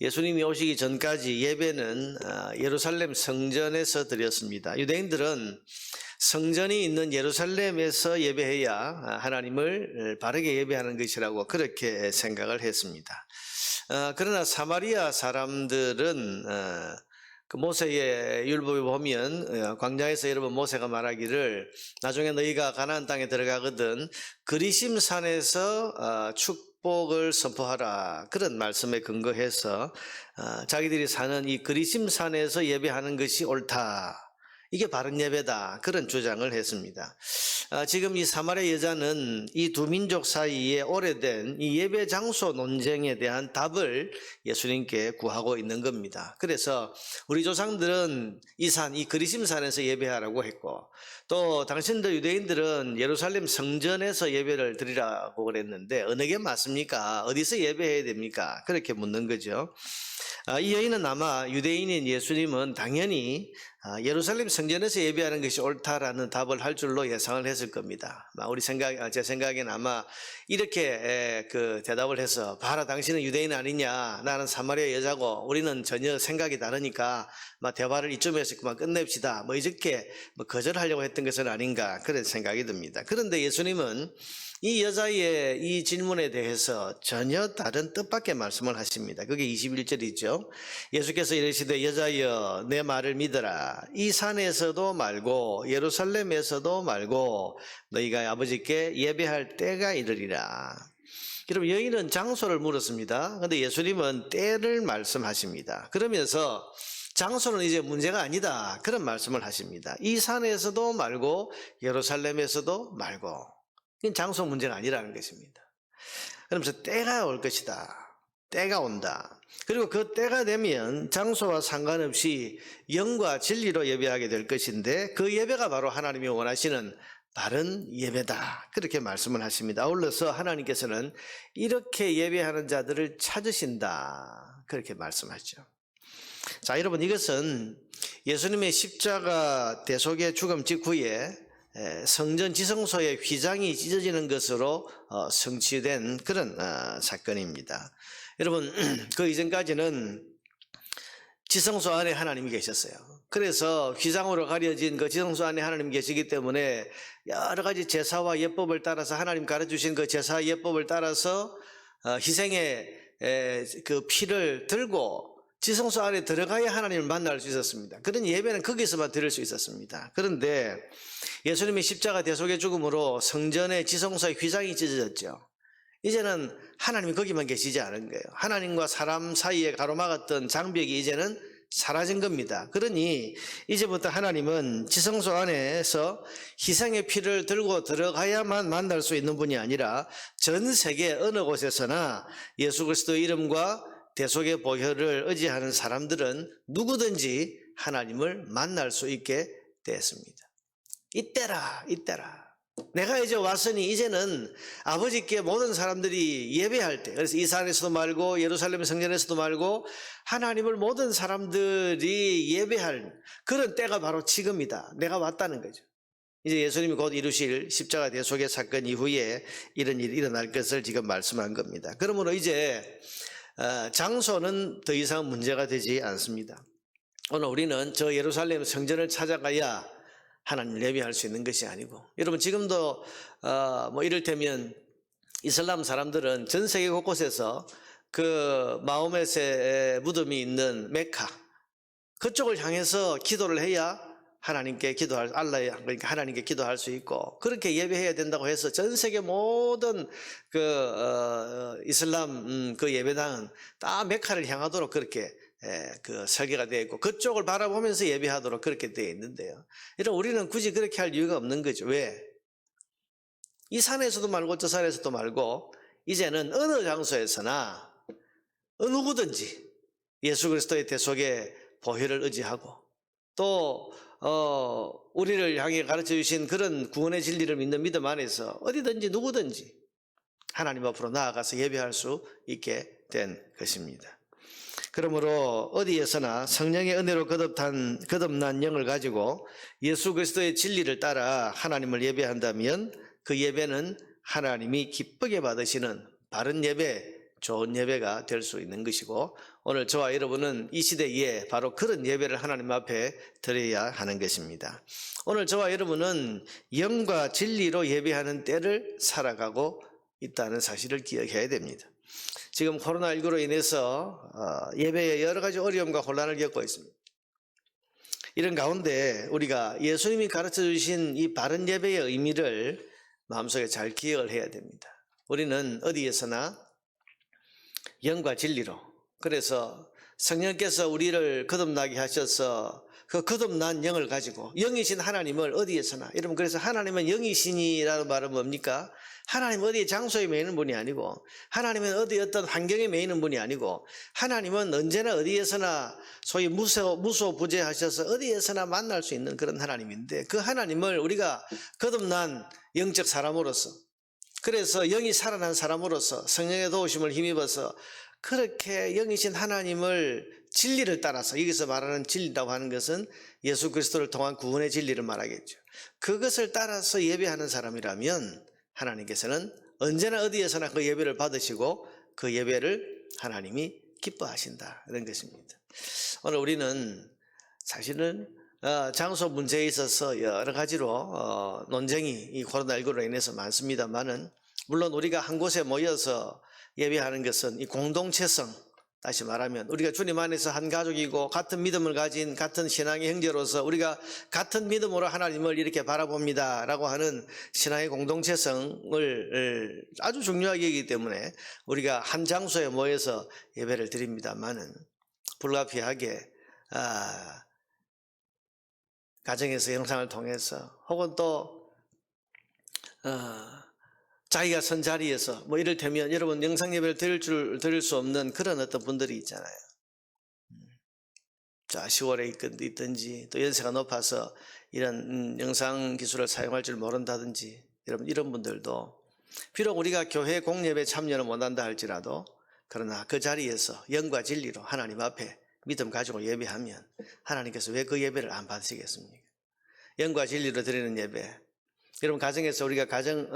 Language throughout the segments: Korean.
예수님이 오시기 전까지 예배는 예루살렘 성전에서 드렸습니다. 유대인들은 성전이 있는 예루살렘에서 예배해야 하나님을 바르게 예배하는 것이라고 그렇게 생각을 했습니다. 그러나 사마리아 사람들은 그 모세의 율법에 보면 광야에서 여러분 모세가 말하기를 나중에 너희가 가나안 땅에 들어가거든 그리심산에서 축복을 선포하라 그런 말씀에 근거해서 자기들이 사는 이 그리심산에서 예배하는 것이 옳다. 이게 바른 예배다. 그런 주장을 했습니다. 지금 이 사마리아 여자는 이 두 민족 사이에 오래된 이 예배 장소 논쟁에 대한 답을 예수님께 구하고 있는 겁니다. 그래서 우리 조상들은 이 산, 이 그리심산에서 예배하라고 했고 또 당신들 유대인들은 예루살렘 성전에서 예배를 드리라고 그랬는데 어느 게 맞습니까? 어디서 예배해야 됩니까? 그렇게 묻는 거죠. 이 여인은 아마 유대인인 예수님은 당연히 예루살렘 성전에서 예배하는 것이 옳다라는 답을 할 줄로 예상을 했을 겁니다. 제 생각에는 아마 이렇게 그 대답을 해서 봐라 당신은 유대인 아니냐 나는 사마리아 여자고 우리는 전혀 생각이 다르니까 대화를 이쯤에서 그만 끝냅시다 이렇게 거절하려고 했던 것은 아닌가 그런 생각이 듭니다. 그런데 예수님은 이 여자의 이 질문에 대해서 전혀 다른 뜻밖의 말씀을 하십니다. 그게 21절이죠. 예수께서 이르시되 여자여 내 말을 믿어라. 이 산에서도 말고 예루살렘에서도 말고 너희가 아버지께 예배할 때가 이르리라. 여러분 여인은 장소를 물었습니다. 그런데 예수님은 때를 말씀하십니다. 그러면서 장소는 이제 문제가 아니다 그런 말씀을 하십니다. 이 산에서도 말고 예루살렘에서도 말고 이건 장소 문제가 아니라는 것입니다. 그러면서 때가 올 것이다. 때가 온다. 그리고 그 때가 되면 장소와 상관없이 영과 진리로 예배하게 될 것인데 그 예배가 바로 하나님이 원하시는 바른 예배다. 그렇게 말씀을 하십니다. 아울러서 하나님께서는 이렇게 예배하는 자들을 찾으신다. 그렇게 말씀하죠. 자, 여러분 이것은 예수님의 십자가 대속의 죽음 직후에 성전 지성소의 휘장이 찢어지는 것으로 성취된 그런 사건입니다. 여러분 그 이전까지는 지성소 안에 하나님이 계셨어요. 그래서 휘장으로 가려진 그 지성소 안에 하나님이 계시기 때문에 여러 가지 제사와 예법을 따라서 하나님 가르쳐주신 그 제사 예법을 따라서 희생의 그 피를 들고 지성소 안에 들어가야 하나님을 만날 수 있었습니다. 그런 예배는 거기서만 드릴 수 있었습니다. 그런데 예수님의 십자가 대속의 죽음으로 성전의 지성소의 휘장이 찢어졌죠. 이제는 하나님이 거기만 계시지 않은 거예요. 하나님과 사람 사이에 가로막았던 장벽이 이제는 사라진 겁니다. 그러니 이제부터 하나님은 지성소 안에서 희생의 피를 들고 들어가야만 만날 수 있는 분이 아니라 전 세계 어느 곳에서나 예수 그리스도의 이름과 대속의 보혈을 의지하는 사람들은 누구든지 하나님을 만날 수 있게 되었습니다. 이때라. 내가 이제 왔으니 이제는 아버지께 모든 사람들이 예배할 때, 그래서 이 산에서도 말고 예루살렘 성전에서도 말고 하나님을 모든 사람들이 예배할 그런 때가 바로 지금이다. 내가 왔다는 거죠. 이제 예수님이 곧 이루실 십자가 대속의 사건 이후에 이런 일이 일어날 것을 지금 말씀한 겁니다. 그러므로 이제 장소는 더 이상 문제가 되지 않습니다. 오늘 우리는 저 예루살렘 성전을 찾아가야 하나님을 예배할 수 있는 것이 아니고 여러분 지금도 이를테면 이슬람 사람들은 전 세계 곳곳에서 그 마호멧의 무덤이 있는 메카 그쪽을 향해서 기도를 해야 하나님께 그러니까 하나님께 기도할 수 있고 그렇게 예배해야 된다고 해서 전 세계 모든 이슬람 그 예배당은 다 메카를 향하도록 그렇게 그 설계가 되어 있고 그쪽을 바라보면서 예배하도록 그렇게 되어 있는데요. 이런 우리는 굳이 그렇게 할 이유가 없는 거죠. 왜? 이 산에서도 말고 저 산에서도 말고 이제는 어느 장소에서나 누구든지 예수 그리스도의 대속의 보혈을 의지하고 또 우리를 향해 가르쳐 주신 그런 구원의 진리를 믿는 믿음 안에서 어디든지 누구든지 하나님 앞으로 나아가서 예배할 수 있게 된 것입니다. 그러므로 어디에서나 성령의 은혜로 거듭난 영을 가지고 예수 그리스도의 진리를 따라 하나님을 예배한다면 그 예배는 하나님이 기쁘게 받으시는 바른 예배, 좋은 예배가 될 수 있는 것이고 오늘 저와 여러분은 이 시대에 바로 그런 예배를 하나님 앞에 드려야 하는 것입니다. 오늘 저와 여러분은 영과 진리로 예배하는 때를 살아가고 있다는 사실을 기억해야 됩니다. 지금 코로나19로 인해서 예배에 여러 가지 어려움과 혼란을 겪고 있습니다. 이런 가운데 우리가 예수님이 가르쳐 주신 이 바른 예배의 의미를 마음속에 잘 기억을 해야 됩니다. 우리는 어디에서나 영과 진리로, 그래서 성령께서 우리를 거듭나게 하셔서 그 거듭난 영을 가지고 영이신 하나님을 어디에서나, 여러분 그래서 하나님은 영이신이라는 말은 뭡니까? 하나님은 어디 장소에 매이는 분이 아니고, 하나님은 어디 어떤 환경에 매이는 분이 아니고, 하나님은 언제나 어디에서나 소위 무소부재하셔서 어디에서나 만날 수 있는 그런 하나님인데, 그 하나님을 우리가 거듭난 영적 사람으로서, 그래서 영이 살아난 사람으로서 성령의 도우심을 힘입어서 그렇게 영이신 하나님을 진리를 따라서, 여기서 말하는 진리라고 하는 것은 예수 그리스도를 통한 구원의 진리를 말하겠죠. 그것을 따라서 예배하는 사람이라면 하나님께서는 언제나 어디에서나 그 예배를 받으시고 그 예배를 하나님이 기뻐하신다, 이런 것입니다. 오늘 우리는 사실은 장소 문제에 있어서 여러 가지로 논쟁이 이 코로나19로 인해서 많습니다만은, 물론 우리가 한 곳에 모여서 예배하는 것은 이 공동체성, 다시 말하면 우리가 주님 안에서 한 가족이고 같은 믿음을 가진 같은 신앙의 형제로서 우리가 같은 믿음으로 하나님을 이렇게 바라봅니다 라고 하는 신앙의 공동체성을 아주 중요하게 여기기 때문에 우리가 한 장소에 모여서 예배를 드립니다만은, 불가피하게 가정에서 영상을 통해서 혹은 또 자기가 선 자리에서 뭐 이를테면 여러분 영상 예배를 드릴 수 없는 그런 어떤 분들이 있잖아요. 자, 10월에 있든지 또 연세가 높아서 이런 영상 기술을 사용할 줄 모른다든지, 여러분 이런 분들도 비록 우리가 교회 공예배에 참여는 못한다 할지라도, 그러나 그 자리에서 영과 진리로 하나님 앞에 믿음 가지고 예배하면 하나님께서 왜 그 예배를 안 받으시겠습니까? 영과 진리로 드리는 예배, 여러분 가정에서 우리가 가정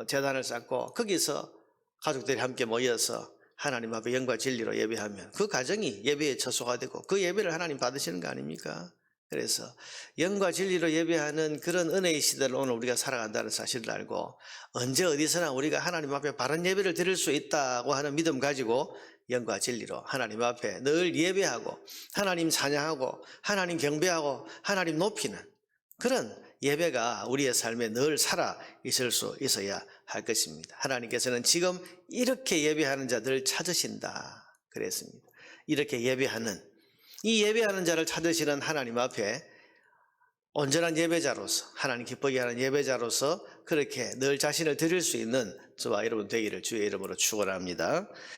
재단을 쌓고 거기서 가족들이 함께 모여서 하나님 앞에 영과 진리로 예배하면 그 가정이 예배의 처소가 되고 그 예배를 하나님 받으시는 거 아닙니까? 그래서 영과 진리로 예배하는 그런 은혜의 시대를 오늘 우리가 살아간다는 사실을 알고, 언제 어디서나 우리가 하나님 앞에 바른 예배를 드릴 수 있다고 하는 믿음 가지고 영과 진리로 하나님 앞에 늘 예배하고 하나님 찬양하고 하나님 경배하고 하나님 높이는 그런 예배가 우리의 삶에 늘 살아 있을 수 있어야 할 것입니다. 하나님께서는 지금 이렇게 예배하는 자들을 찾으신다 그랬습니다. 이렇게 예배하는, 이 예배하는 자를 찾으시는 하나님 앞에 온전한 예배자로서, 하나님 기쁘게 하는 예배자로서 그렇게 늘 자신을 드릴 수 있는 저와 여러분 되기를 주의 이름으로 축원합니다.